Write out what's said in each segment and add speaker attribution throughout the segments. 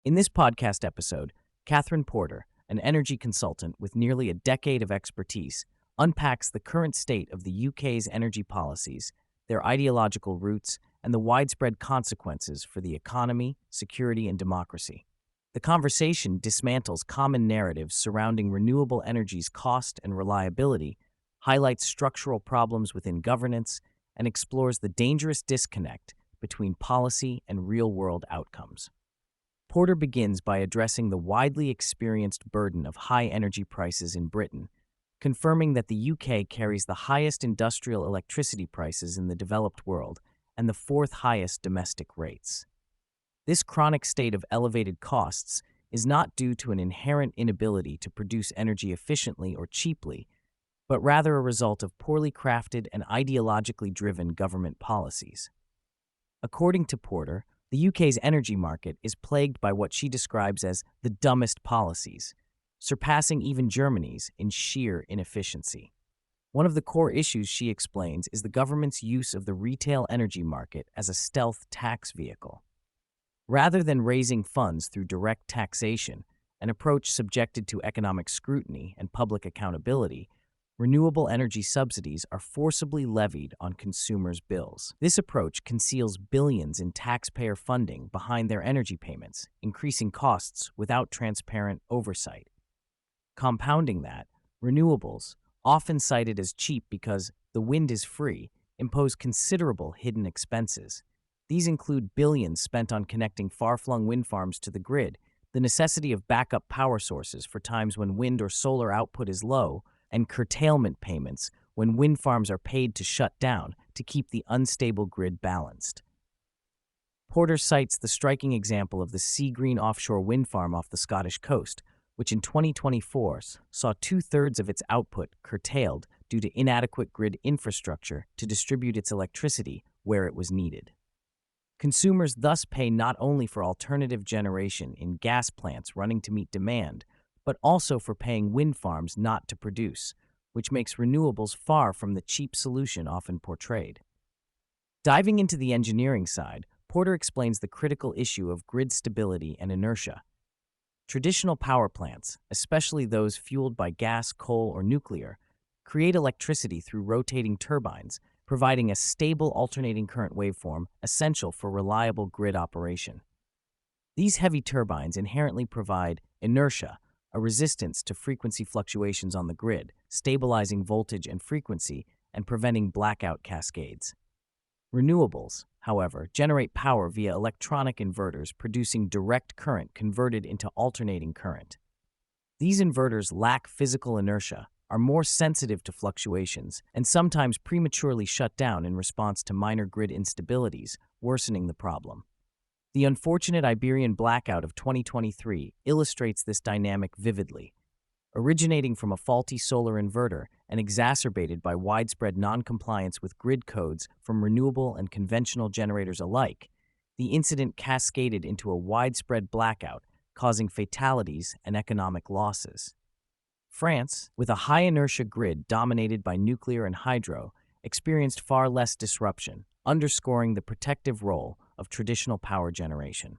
Speaker 1: In this podcast episode, Kathryn Porter, an energy consultant with nearly a decade of expertise, unpacks the current state of the UK's energy policies, their ideological roots, and the widespread consequences for the economy, security, and democracy. The conversation dismantles common narratives surrounding renewable energy's cost and reliability, highlights structural problems within governance, and explores the dangerous disconnect between policy and real-world outcomes. Porter begins by addressing the widely experienced burden of high energy prices in Britain, confirming that the UK carries the highest industrial electricity prices in the developed world and the fourth highest domestic rates. This chronic state of elevated costs is not due to an inherent inability to produce energy efficiently or cheaply, but rather a result of poorly crafted and ideologically driven government policies. According to Porter, the UK's energy market is plagued by what she describes as the dumbest policies, surpassing even Germany's in sheer inefficiency. One of the core issues she explains is the government's use of the retail energy market as a stealth tax vehicle. Rather than raising funds through direct taxation, an approach subjected to economic scrutiny and public accountability, renewable energy subsidies are forcibly levied on consumers' bills. This approach conceals billions in taxpayer funding behind their energy payments, increasing costs without transparent oversight. Compounding that, renewables, often cited as cheap because the wind is free, impose considerable hidden expenses. These include billions spent on connecting far-flung wind farms to the grid, the necessity of backup power sources for times when wind or solar output is low, and curtailment payments when wind farms are paid to shut down to keep the unstable grid balanced. Porter cites the striking example of the Seagreen offshore wind farm off the Scottish coast, which in 2024 saw two-thirds of its output curtailed due to inadequate grid infrastructure to distribute its electricity where it was needed. Consumers thus pay not only for alternative generation in gas plants running to meet demand, but also for paying wind farms not to produce, which makes renewables far from the cheap solution often portrayed. Diving into the engineering side, Porter explains the critical issue of grid stability and inertia. Traditional power plants, especially those fueled by gas, coal, or nuclear, create electricity through rotating turbines, providing a stable alternating current waveform essential for reliable grid operation. These heavy turbines inherently provide inertia, a resistance to frequency fluctuations on the grid, stabilizing voltage and frequency and preventing blackout cascades. Renewables, however, generate power via electronic inverters producing direct current converted into alternating current. These inverters lack physical inertia, are more sensitive to fluctuations, and sometimes prematurely shut down in response to minor grid instabilities, worsening the problem. The unfortunate Iberian blackout of 2023 illustrates this dynamic vividly. Originating from a faulty solar inverter and exacerbated by widespread non-compliance with grid codes from renewable and conventional generators alike, the incident cascaded into a widespread blackout, causing fatalities and economic losses. France, with a high-inertia grid dominated by nuclear and hydro, experienced far less disruption, underscoring the protective role of traditional power generation.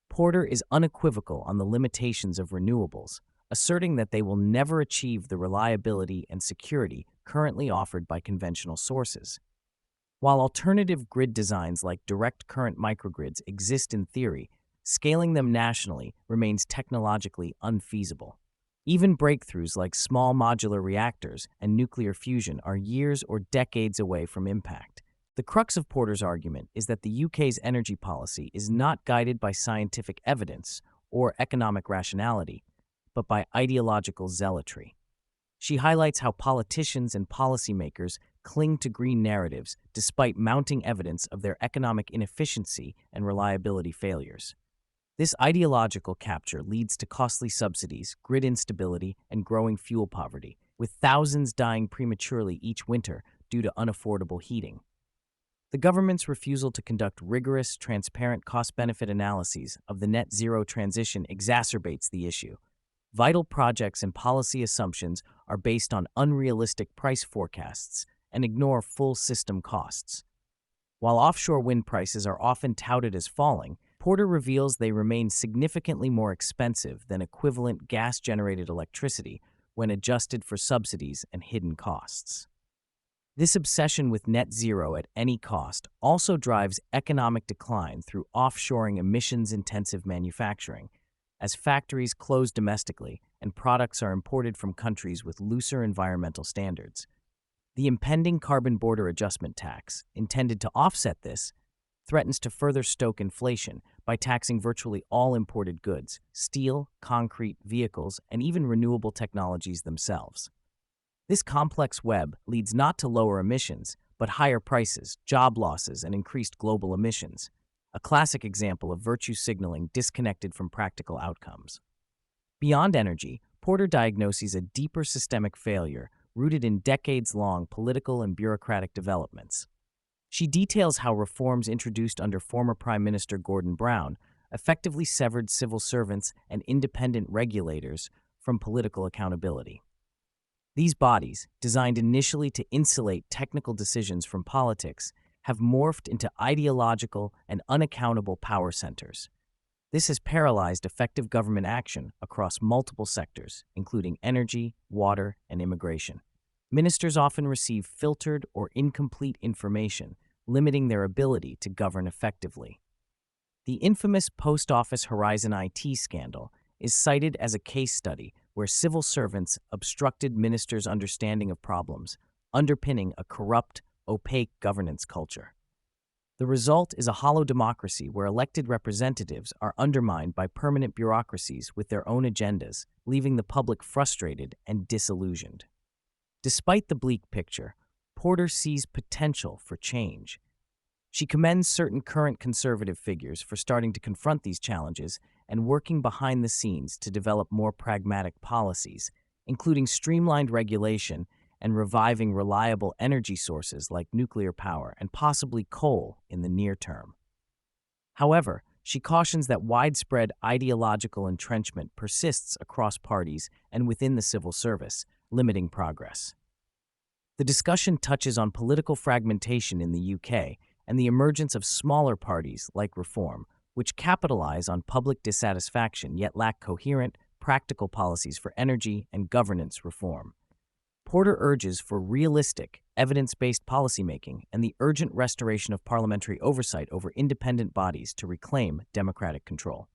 Speaker 1: Porter is unequivocal on the limitations of renewables, asserting that they will never achieve the reliability and security currently offered by conventional sources. While alternative grid designs like direct current microgrids exist in theory, scaling them nationally remains technologically unfeasible. Even breakthroughs like small modular reactors and nuclear fusion are years or decades away from impact. The crux of Porter's argument is that the UK's energy policy is not guided by scientific evidence or economic rationality, but by ideological zealotry. She highlights how politicians and policymakers cling to green narratives despite mounting evidence of their economic inefficiency and reliability failures. This ideological capture leads to costly subsidies, grid instability, and growing fuel poverty, with thousands dying prematurely each winter due to unaffordable heating. The government's refusal to conduct rigorous, transparent cost-benefit analyses of the net zero transition exacerbates the issue. Vital projects and policy assumptions are based on unrealistic price forecasts and ignore full system costs. While offshore wind prices are often touted as falling, Porter reveals they remain significantly more expensive than equivalent gas-generated electricity when adjusted for subsidies and hidden costs. This obsession with net zero at any cost also drives economic decline through offshoring emissions-intensive manufacturing, as factories close domestically and products are imported from countries with looser environmental standards. The impending carbon border adjustment tax, intended to offset this, threatens to further stoke inflation by taxing virtually all imported goods, steel, concrete, vehicles, and even renewable technologies themselves. This complex web leads not to lower emissions, but higher prices, job losses, and increased global emissions, a classic example of virtue signaling disconnected from practical outcomes. Beyond energy, Porter diagnoses a deeper systemic failure rooted in decades-long political and bureaucratic developments. She details how reforms introduced under former Prime Minister Gordon Brown effectively severed civil servants and independent regulators from political accountability. These bodies, designed initially to insulate technical decisions from politics, have morphed into ideological and unaccountable power centers. This has paralyzed effective government action across multiple sectors, including energy, water, and immigration. Ministers often receive filtered or incomplete information, limiting their ability to govern effectively. The infamous Post Office Horizon IT scandal is cited as a case study where civil servants obstructed ministers' understanding of problems, underpinning a corrupt, opaque governance culture. The result is a hollow democracy where elected representatives are undermined by permanent bureaucracies with their own agendas, leaving the public frustrated and disillusioned. Despite the bleak picture, Porter sees potential for change. She commends certain current conservative figures for starting to confront these challenges and working behind the scenes to develop more pragmatic policies, including streamlined regulation and reviving reliable energy sources like nuclear power and possibly coal in the near term. However, she cautions that widespread ideological entrenchment persists across parties and within the civil service, limiting progress. The discussion touches on political fragmentation in the UK and the emergence of smaller parties like Reform, which capitalize on public dissatisfaction yet lack coherent, practical policies for energy and governance reform. Porter urges for realistic, evidence-based policymaking and the urgent restoration of parliamentary oversight over independent bodies to reclaim democratic control.